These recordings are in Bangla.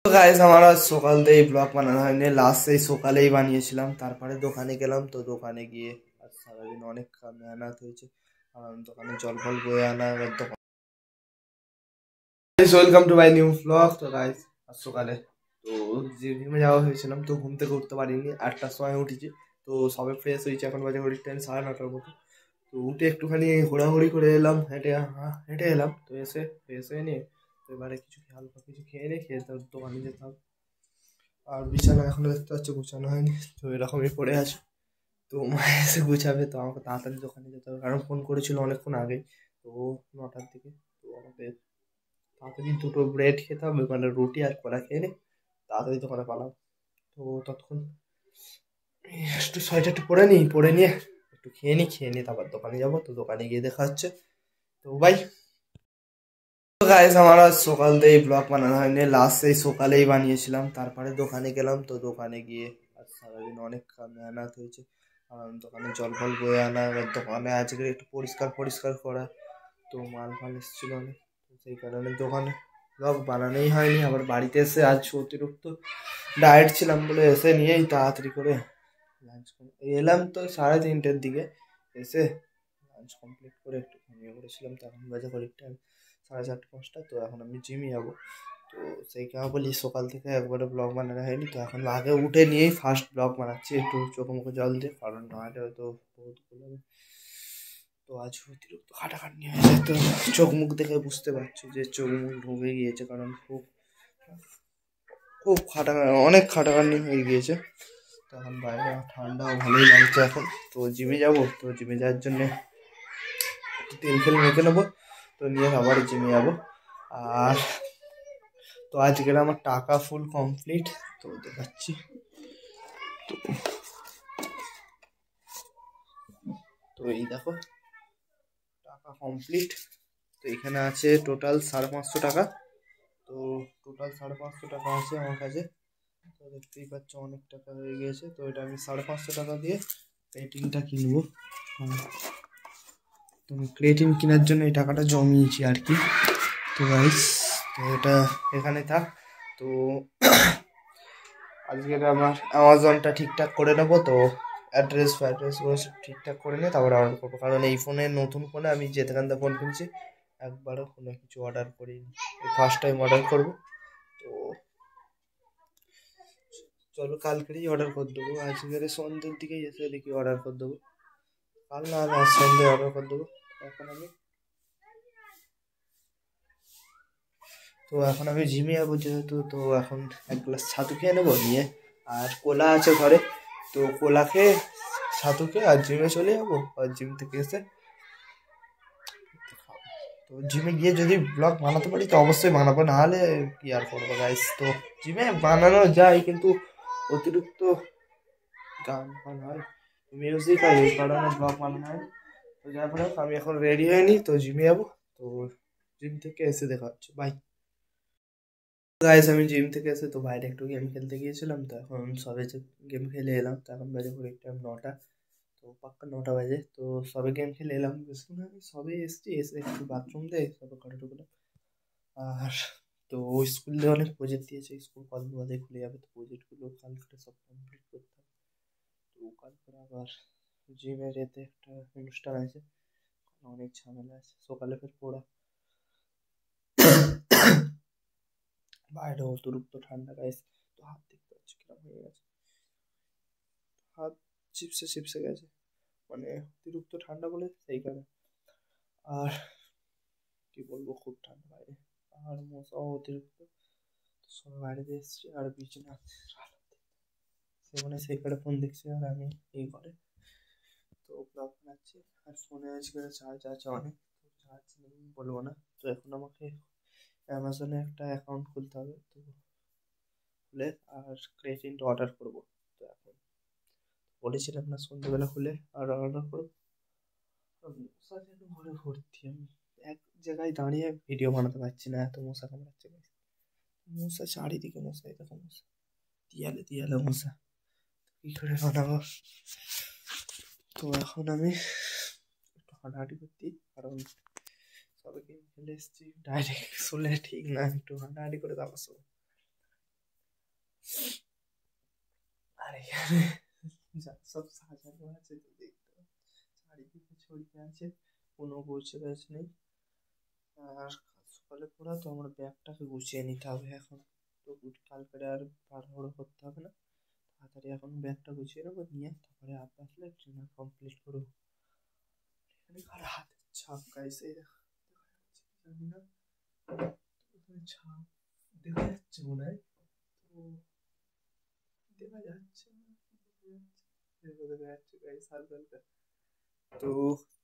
তো গাইস আমার আজ সকাল থেকে ব্লগ বানানো হয়নি, লাস্ট সেই সকালেই বানিয়েছিলাম। তারপরে দোকানে গেলাম, তো দোকানে গিয়ে আজ সারাদিন অনেক মেহনত হয়েছে। দোকানে জল ফল বয়ে আনা, এবার দোকান। Welcome to my new blog. তো গাইস আজ সকালে তো জিমে যাওয়া হয়েছিলাম, তো ঘুম থেকে উঠতে পারিনি, 8টার সময় উঠেছি। তো সবে ফ্রেশ হয়েছে, এখন বাজে ঘড়ির টাইম 9:30 মতো। তো উঠে একটুখানি ঘোরাঘুরি করে এলাম, হেঁটে হেঁটে এলাম। তো এসে ফ্রেশ হয়ে নিয়ে তো এবারে হালকা কিছু খেয়ে নিয়ে খেয়ে তো দোকানে যেতাম। আর বিছানা এখনো দেখতে পাচ্ছ গুছানো হয়নি, তো এরকমই পড়ে আছে। তো মা এসে গুছাবে, তো আমাকে তাড়াতাড়ি দোকানে যেতে হবে, কারণ ফোন করেছিল অনেকক্ষণ আগেই। তো 9টার দিকে। তো আমাকে তাড়াতাড়ি দুটো ব্রেড খেতে হবে, মানে রুটি আর কলা খেয়ে নে তাড়াতাড়ি দোকানে পালাম। তো ততক্ষণ একটু সোয়েটার একটু পরে নিয়ে একটু খেয়ে নিয়ে তারপর দোকানে যাবো। তো দোকানে গিয়ে দেখা হচ্ছে। তো বাই। তো গাইস আমার আজ সকাল থেকে ব্লগ বানানো হয়নি, লাস্ট সেই সকালেই বানিয়েছিলাম। তারপরে দোকানে গেলাম, তো দোকানে গিয়ে আজ সারাদিন অনেক মেহনত হয়েছে। দোকানে জল ফল বয়ে আনা, এবার দোকানে আজকে একটু পরিষ্কার পরিষ্কার করা। তো মাল ফাল এসেছিল অনেক, তো সেই কারণে দোকানে ব্লগ বানানোই হয়নি। আবার বাড়িতে এসে আজ অতিরিক্ত ডায়েট ছিলাম বলে এসে নিয়েই তাড়াতাড়ি করে লাঞ্চ এলাম। তো 3:30টার দিকে এসে লাঞ্চ কমপ্লিট করে একটু ঘুমিয়ে পড়েছিলাম। তো এখন বাজে ঘড়ির টাইম 4:30-5টা। তো এখন আমি জিমে যাবো। তো সেই কারণে বলি সকাল থেকে একবারে ব্লগ বানানো হয়নি। তো এখন আগে উঠে নিয়েই ফার্স্ট ব্লগ বানাচ্ছি, একটু চোখ মুখে জল দিয়ে, কারণ নাহলে হয়তো বহুত ভুল হবে। তো আজ অতিরিক্ত খাটাখাটনি হয়েছে, তো চোখ মুখ দেখে বুঝতে পারছো যে চোখ মুখ ঢুকে গিয়েছে, কারণ খুব খুব অনেক খাটাখাটনি হয়ে গিয়েছে। তো এখন বাইরে ঠান্ডাও ভালোই লাগছে এখন। তো জিমে যাবো, তো জিমে যাওয়ার জন্যে তেল ফেল মেখে নেবো, তো নিয়ে আবার জিমে যাবো। আর তো আজকের আমার টাকা ফুল কমপ্লিট, তো দেখাচ্ছি। তো তো এই দেখো টাকা কমপ্লিট। তো এখানে আছে টোটাল 550 টাকা। তো টোটাল 550 টাকা আছে আমার কাছে। তো দেখতেই পাচ্ছ অনেক টাকা হয়ে গিয়েছে। তো এটা আমি 550 টাকা দিয়ে ক্রিয়েটিনটা কিনবো। তো ক্রিয়েটিন কেনার জন্য এই টাকাটা জমিয়েছি আর কি। তো গাইস তো এটা এখানে থাক। তো আজকের আমার অ্যামাজনটা ঠিকঠাক করে নেবো। তো অ্যাড্রেস ফ্যাড্রেসগুলো সব ঠিকঠাক করে নিয়ে তারপরে অর্ডার করবো, কারণ এই ফোনে নতুন ফোনে আমি যেখান থেকে ফোন কিনছি একবারও কোনো কিছু অর্ডার করিনি, ফার্স্ট টাইম অর্ডার করবো। তো চলো কালকেরই অর্ডার করে দেবো, আজকের সন্ধ্যের দিকেই এসে দেখি অর্ডার করে দেবো। কাল না আজ সন্ধ্যে অর্ডার করে দেবো। এখন আমি জিমে যাবো যেহেতু, তো এখন এক গ্লাস ছাতু খেয়ে নেবো নিয়ে, আর কোলা আছে ঘরে। তো কোলা খেয়ে ছাতু খেয়ে আর জিমে চলে যাবো। আর জিম থেকে এসে তো জিমে গিয়ে যদি ব্লগ বানাতে পারি তো অবশ্যই বানাবো, নাহলে কি আর করবো গাইস। তো জিমে বানানো যায়, কিন্তু অতিরিক্ত গান ফান হয়, মিউজিক হয়, এই কারণে ব্লগ বানানো হয়। তো যার ফলে আমি এখন রেডি হয়ে নিই, তো জিমে যাবো। তো জিম থেকে এসে দেখা হচ্ছে, বাই। গাইস আমি জিম থেকে এসে তো বাইরে একটু গেম খেলতে গিয়েছিলাম। তো এখন সবে গেম খেলে এলাম। তো এখন বাজে ঘড়ির টাইম 9টা, তো পাক্কা 9টা বাজে। তো সবে গেম খেলে এলাম, বেশিক্ষণ আগে সবে এসছি, এসে একটু বাথরুম দিয়ে সবে ঘরে ঢুকলাম। আর তো স্কুলে অনেক প্রজেক্ট দিয়েছে, স্কুল কদিন বাদে খুলে যাবে, তো প্রজেক্টগুলো কালকে সব কমপ্লিট করতে হবে। তো কালকে আবার জিমে যেতে একটা অনুষ্ঠান আছে, অনেক ঝামেলা আছে, সকালে ফের পড়া। বাইরে অতিরিক্ত ঠান্ডা গাইস। তো হাত দেখতে পাচ্ছি কিরকম হয়ে গেছে, হাত চিপসে চিপসে গেছে, মানে অতিরিক্ত ঠান্ডা বলে সেই কারণে। আর কি বলবো, খুব ঠান্ডা বাইরে, আর মশাও অতিরিক্ত। সব বাইরে দিয়ে এসছি, আর বিছানা সেখানে সেই করে ফোন দেখছি, আর আমি এই ঘরে তো ব্লগ বানাচ্ছি। আর ফোনে আজকে চার্জ আছে অনেক, তো চার্জ বলবো না। তো এখন আমাকে অ্যামাজনে একটা অ্যাকাউন্ট খুলতে হবে, তো খুলে আর ক্রিয়েটিনটা অর্ডার করবো। তো এখন বলেছিলাম না সন্ধ্যেবেলা খুলে আর অর্ডার করবো। মশা যেন ঘরে ভর্তি, আমি এক জায়গায় দাঁড়িয়ে ভিডিও বানাতে পারছি না, এত মশা কামড়াচ্ছে। মশা চারিদিকে, মশা, এই দেখো মশা, দিয়ালে দিয়ালে মশা, কি করে বানাবো। তো এখন আমি একটু হাঁটাহাঁটি করতে, কারণ সবাইকে ফেলে এসেছি, ডাইরেক্ট শুলে ঠিক না, একটু হাঁটাহাঁটি করে তারপর শোবো। আর এখানে যা সব সাজানো আছে তো দেখতে পাচ্ছি, চারিদিকে ছড়িয়ে আছে, কোনো গোছগাছ নেই। আর সকালে পড়া তো আমার ব্যাগটাকে গুছিয়ে নিতে হবে এখন। তো কালকে আর তাড়াহুড়ো করতে হবে না, তাড়াতাড়ি এখন ব্যাগটা গুছিয়ে নেবো, নিয়ে তারপরে আব্বা আসলে ট্রেনার কমপ্লিট করবো। এখানে কার হাতের ছাপ গাইস, এই দেখো, দেখা যাচ্ছে কি জানি না, এখানে ছাপ দেখা যাচ্ছে মনে হয়, তো দেখা যাচ্ছে না, দেখা যাচ্ছে গাইস হালকা হালকা। তো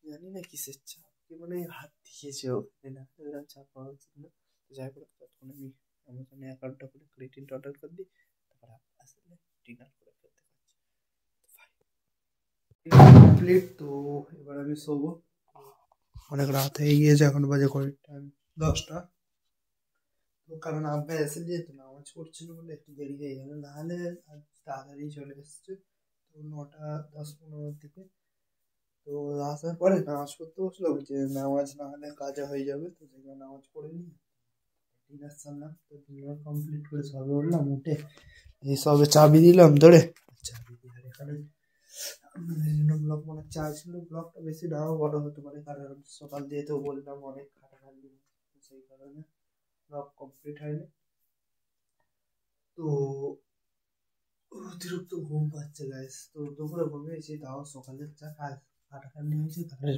জানি না কিসের চাপ, কি মানে হাত দিয়েছে ওখানে, না এরকম চাপ পাওয়া উচিত না। তো যাই হোক, ততক্ষণ আমি অ্যামাজনে অ্যাকাউন্টটা করে ক্রিয়েটিনটা অর্ডার করে দিই, তারপরে আসলে ডিনার করে ফেলতে পারছি। কমপ্লিট। তো এবার আমি শোবো, অনেক রাত হয়ে গিয়েছে, এখন বাজে ঘড়ির টাইম 10টা। তো কারণ আব্বা এসে যেহেতু নামাজ পড়ছিল বলে একটু দেরি হয়ে গেল, নাহলে আজ তাড়াতাড়ি চলে এসছে। তো 9:10-15 দিকে তো আসার পরে নামাজ পড়তে বসলো, যে নামাজ না হলে কাজে হয়ে যাবে, তো সেখানে নামাজ পড়ে নি, ডিনার সারলাম। তো ডিনার কমপ্লিট করে সবে উঠলাম, উঠে এই সবে চাবি দিলাম ধরে, চাবি দিয়ে আর এখানে ব্লগ মানে চাইছিল, ব্লগটা বেশি নাও বড় হতে পারে, কারণ সকাল দিয়ে তো বললাম অনেক খাটাখাটি, সেই কারণে ব্লগ কমপ্লিট হয়নি। তো অতিরিক্ত ঘুম পাচ্ছে গাইস, তো দুপুরে ঘুমিয়েছি, তাও সকালের চা খাটাখাটি হয়েছে, তাহলে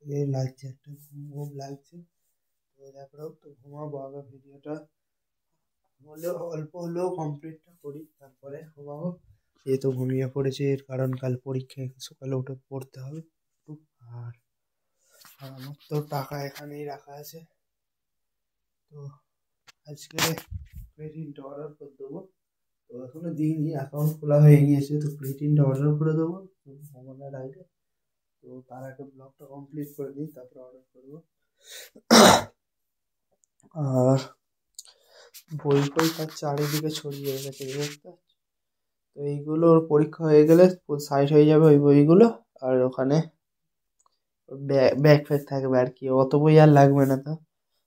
এ লাগছে, একটা ঘুম ঘুম লাগছে। তো তারপরে তো ঘুমাবো, আগে ভিডিওটা হলেও অল্প হলেও কমপ্লিটটা করি, তারপরে ঘুমাবো। এই তো ঘুমিয়ে পড়েছে, এর কারণ কাল পরীক্ষায় সকালে উঠে পড়তে হবে একটু। আর আর আমার তো টাকা এখানেই রাখা আছে, তো আজকে ক্রেডিটটা অর্ডার করে দেবো। তো এখনো দিইনি, অ্যাকাউন্ট খোলা হয়ে গিয়েছে, তো ক্রেডিটটা অর্ডার করে দেবো ঘুমানোর আগে। তো তার আগে ব্লগটা কমপ্লিট করে দিই, তারপরে অর্ডার করবো। আর বই ফই তার চারিদিকে ছড়িয়ে গেছে, বুঝতে পারছি। তো এইগুলোর পরীক্ষা হয়ে গেলে সাইড হয়ে যাবে ওই বইগুলো, আর ওখানে ব্যাগ ফ্যাগ থাকবে আর কি, অত বই আর লাগবে না। তো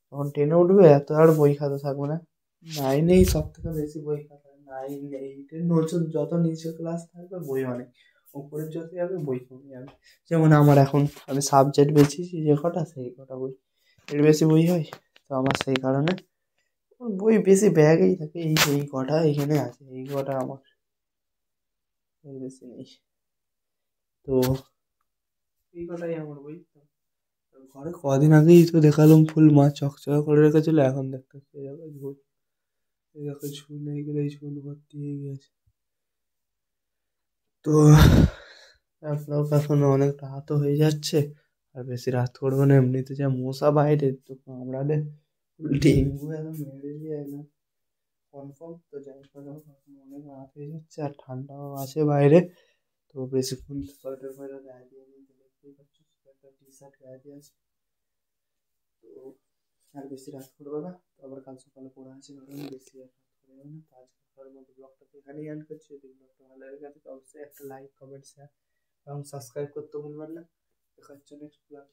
তখন টেনে উঠবে, এত আর বই খাতা থাকবে না। 9-এই সব থেকে বেশি বই খাতা, 9-8-এর নতুন যত নিচে ক্লাস থাকবে বই অনেক, উপরে যত যাবে বই কমে যাবে। যেমন আমার এখন আমি সাবজেক্ট বেছেছি যে কটা, সেই কটা বই, এর বেশি বই হয়। তো আমার সেই কারণে বই বেশি ব্যাগেই থাকে, এই এই কটা এখানে আছে, এই কটা আমার, এর বেশি নেই। তো এই কটাই আমার বই। ঘরে কদিন আগেই তো দেখালাম ফুল মাছ চকচকা করে রেখেছিল, এখন দেখতে পাচ্ছি এই দেখো ঝোল, এই দেখো ঝুল হয়ে গেলে, এই ঝুল ভর্তি হয়ে গেছে। তো আপনার এখন অনেক রাতও হয়ে যাচ্ছে, আর বেশি রাত করবো না, এমনিতে যা মশা বাইরে, তো কামড়ালে ডেঙ্গু একদম ম্যালেরিয়া একদম কনফার্ম। তো যাই হোক, এখন অনেক রাত হয়ে যাচ্ছে, আর ঠান্ডাও আছে বাইরে। তো বেশিক্ষণ সোয়েটার ফোয়েটার গায়ে দিয়ে নিই, তো দেখতেই পাচ্ছ একটা টি শার্ট গায়ে দিয়ে আছে। তো আর বেশি রাত করবো না, তো আবার কাল সকালে পড়া আছে, কারণ বেশি আর রাত করবো না। তো আজকের মতো ব্লগটা তো এখানেই এন্ড করছি। যদি ব্লগটা ভালো লেগে থাকে তো অবশ্যই একটা লাইক, কমেন্ট, শেয়ার এবং সাবস্ক্রাইব করতে ভুলবেন না। দেখা হচ্ছে নেক্সট ব্লগ।